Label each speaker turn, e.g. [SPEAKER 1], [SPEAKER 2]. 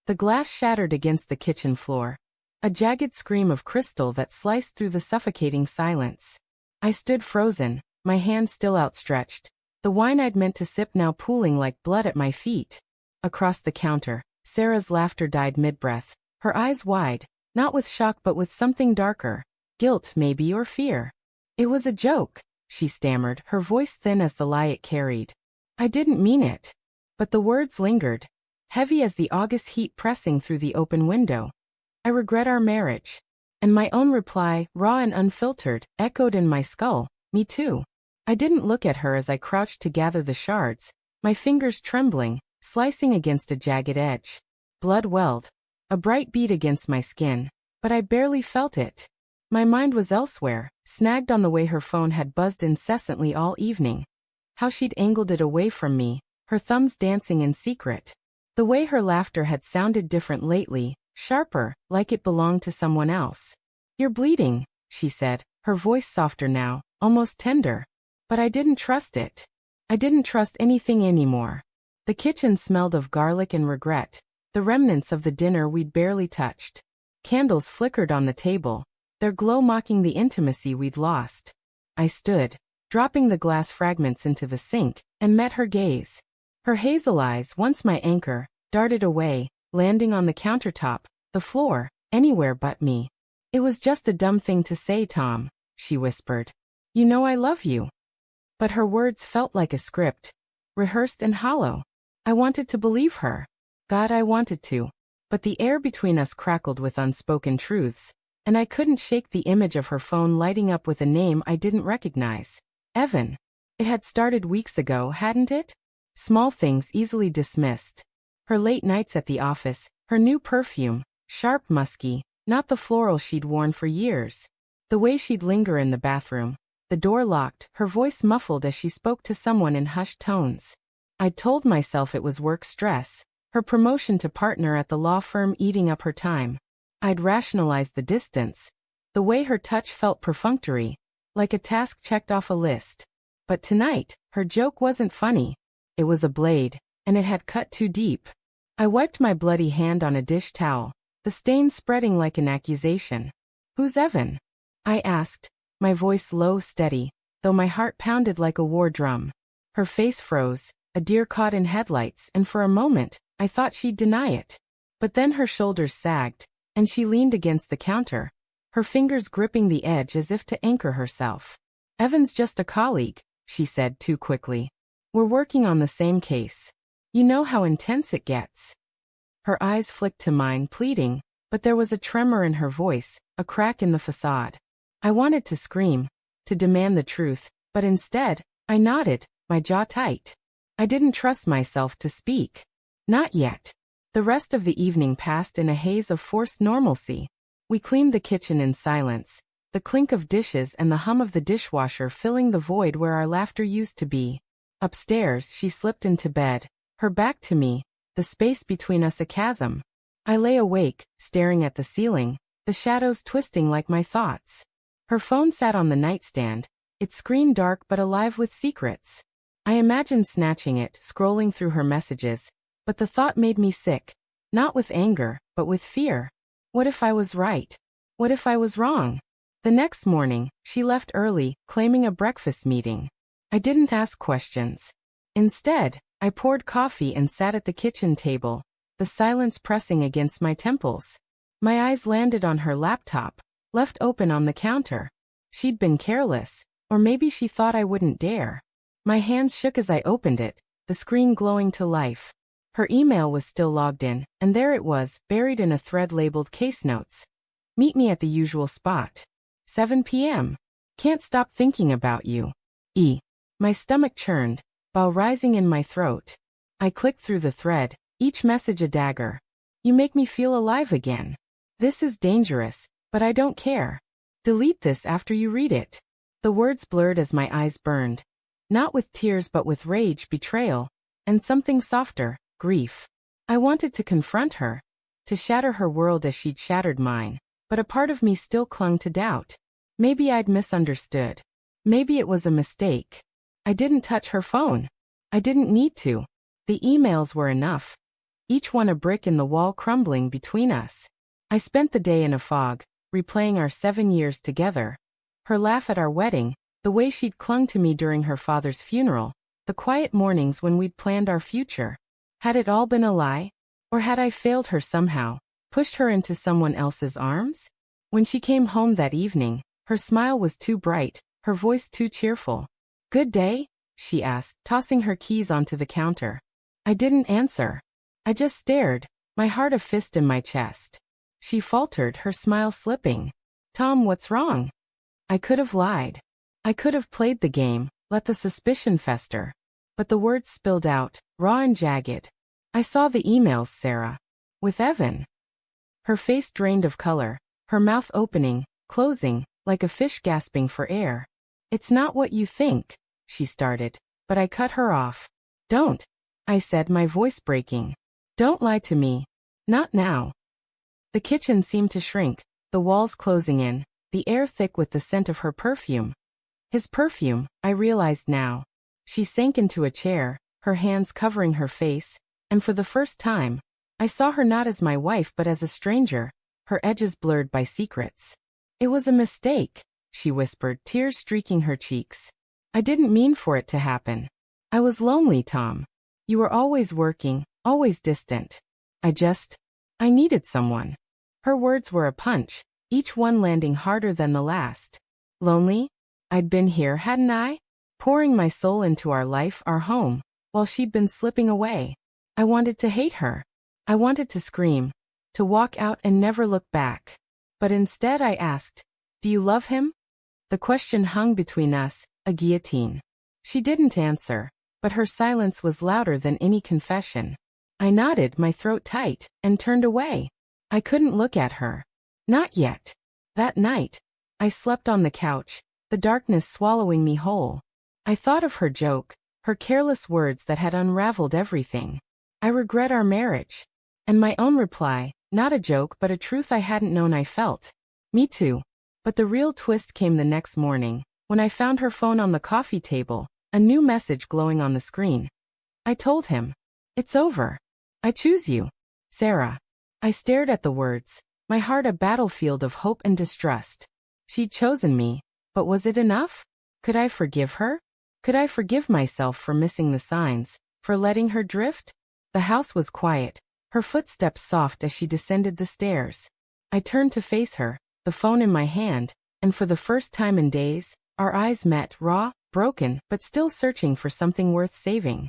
[SPEAKER 1] The glass shattered against the kitchen floor. A jagged scream of crystal that sliced through the suffocating silence. I stood frozen, my hand still outstretched. The wine I'd meant to sip now pooling like blood at my feet. Across the counter, Sarah's laughter died mid-breath, her eyes wide, not with shock but with something darker. Guilt, maybe, or fear. It was a joke, she stammered, her voice thin as the lie it carried. I didn't mean it. But the words lingered, heavy as the August heat pressing through the open window. I regret our marriage. And my own reply, raw and unfiltered, echoed in my skull, me too. I didn't look at her as I crouched to gather the shards, my fingers trembling, slicing against a jagged edge. Blood welled, a bright bead against my skin, but I barely felt it. My mind was elsewhere, snagged on the way her phone had buzzed incessantly all evening. How she'd angled it away from me, her thumbs dancing in secret. The way her laughter had sounded different lately, sharper, like it belonged to someone else. You're bleeding, she said, her voice softer now, almost tender. But I didn't trust it. I didn't trust anything anymore. The kitchen smelled of garlic and regret, the remnants of the dinner we'd barely touched. Candles flickered on the table, their glow mocking the intimacy we'd lost. I stood, dropping the glass fragments into the sink, and met her gaze. Her hazel eyes, once my anchor, darted away, landing on the countertop, the floor, anywhere but me. It was just a dumb thing to say, Tom, she whispered. You know I love you. But her words felt like a script, rehearsed and hollow. I wanted to believe her. God, I wanted to. But the air between us crackled with unspoken truths, and I couldn't shake the image of her phone lighting up with a name I didn't recognize. Evan. It had started weeks ago, hadn't it? Small things easily dismissed. Her late nights at the office, her new perfume, sharp, musky, not the floral she'd worn for years. The way she'd linger in the bathroom. The door locked, her voice muffled as she spoke to someone in hushed tones. I'd told myself it was work stress, her promotion to partner at the law firm eating up her time. I'd rationalized the distance. The way her touch felt perfunctory, like a task checked off a list. But tonight, her joke wasn't funny. It was a blade, and it had cut too deep. I wiped my bloody hand on a dish towel, the stain spreading like an accusation. Who's Evan? I asked, my voice low, steady, though my heart pounded like a war drum. Her face froze, a deer caught in headlights, and for a moment, I thought she'd deny it. But then her shoulders sagged, and she leaned against the counter, her fingers gripping the edge as if to anchor herself. Evan's just a colleague, she said too quickly. We're working on the same case. You know how intense it gets. Her eyes flicked to mine, pleading, but there was a tremor in her voice, a crack in the facade. I wanted to scream, to demand the truth, but instead, I nodded, my jaw tight. I didn't trust myself to speak. Not yet. The rest of the evening passed in a haze of forced normalcy. We cleaned the kitchen in silence, the clink of dishes and the hum of the dishwasher filling the void where our laughter used to be. Upstairs, she slipped into bed, her back to me, the space between us a chasm. I lay awake, staring at the ceiling, the shadows twisting like my thoughts. Her phone sat on the nightstand, its screen dark but alive with secrets. I imagined snatching it, scrolling through her messages, but the thought made me sick, not with anger, but with fear. What if I was right? What if I was wrong? The next morning, she left early, claiming a breakfast meeting. I didn't ask questions. Instead, I poured coffee and sat at the kitchen table, the silence pressing against my temples. My eyes landed on her laptop, left open on the counter. She'd been careless, or maybe she thought I wouldn't dare. My hands shook as I opened it, the screen glowing to life. Her email was still logged in, and there it was, buried in a thread labeled Case Notes. Meet me at the usual spot. 7 p.m. Can't stop thinking about you. E. My stomach churned, bile rising in my throat. I clicked through the thread, each message a dagger. You make me feel alive again. This is dangerous, but I don't care. Delete this after you read it. The words blurred as my eyes burned. Not with tears but with rage, betrayal, and something softer, grief. I wanted to confront her, to shatter her world as she'd shattered mine, but a part of me still clung to doubt. Maybe I'd misunderstood. Maybe it was a mistake. I didn't touch her phone. I didn't need to. The emails were enough. each one a brick in the wall crumbling between us. I spent the day in a fog, replaying our 7 years together. Her laugh at our wedding, the way she'd clung to me during her father's funeral, the quiet mornings when we'd planned our future. Had it all been a lie? Or had I failed her somehow, pushed her into someone else's arms? When she came home that evening, her smile was too bright, her voice too cheerful. "Good day?" she asked, tossing her keys onto the counter. I didn't answer. I just stared, my heart a fist in my chest. She faltered, her smile slipping. "Tom, what's wrong?" I could have lied. I could have played the game, let the suspicion fester. But the words spilled out, raw and jagged. "I saw the emails, Sarah. With Evan." Her face drained of color, her mouth opening, closing, like a fish gasping for air. "It's not what you think," she started, but I cut her off. "Don't," I said, my voice breaking. "Don't lie to me. Not now." The kitchen seemed to shrink, the walls closing in, the air thick with the scent of her perfume. His perfume, I realized now. She sank into a chair, her hands covering her face, and for the first time, I saw her not as my wife but as a stranger, her edges blurred by secrets. "It was a mistake," she whispered, tears streaking her cheeks. "I didn't mean for it to happen. I was lonely, Tom. You were always working, always distant. I needed someone." Her words were a punch, each one landing harder than the last. Lonely? I'd been here, hadn't I? Pouring my soul into our life, our home, while she'd been slipping away. I wanted to hate her. I wanted to scream, to walk out and never look back. But instead I asked, "Do you love him?" The question hung between us, a guillotine. She didn't answer, but her silence was louder than any confession. I nodded, my throat tight, and turned away. I couldn't look at her. Not yet. That night, I slept on the couch, the darkness swallowing me whole. I thought of her joke, her careless words that had unraveled everything. "I regret our marriage." And my own reply, not a joke but a truth I hadn't known I felt. "Me too." But the real twist came the next morning, when I found her phone on the coffee table, a new message glowing on the screen. I told him. "It's over. I choose you, Sarah." I stared at the words, my heart a battlefield of hope and distrust. She'd chosen me, but was it enough? Could I forgive her? Could I forgive myself for missing the signs, for letting her drift? The house was quiet, her footsteps soft as she descended the stairs. I turned to face her, the phone in my hand, and for the first time in days, our eyes met, raw, broken, but still searching for something worth saving.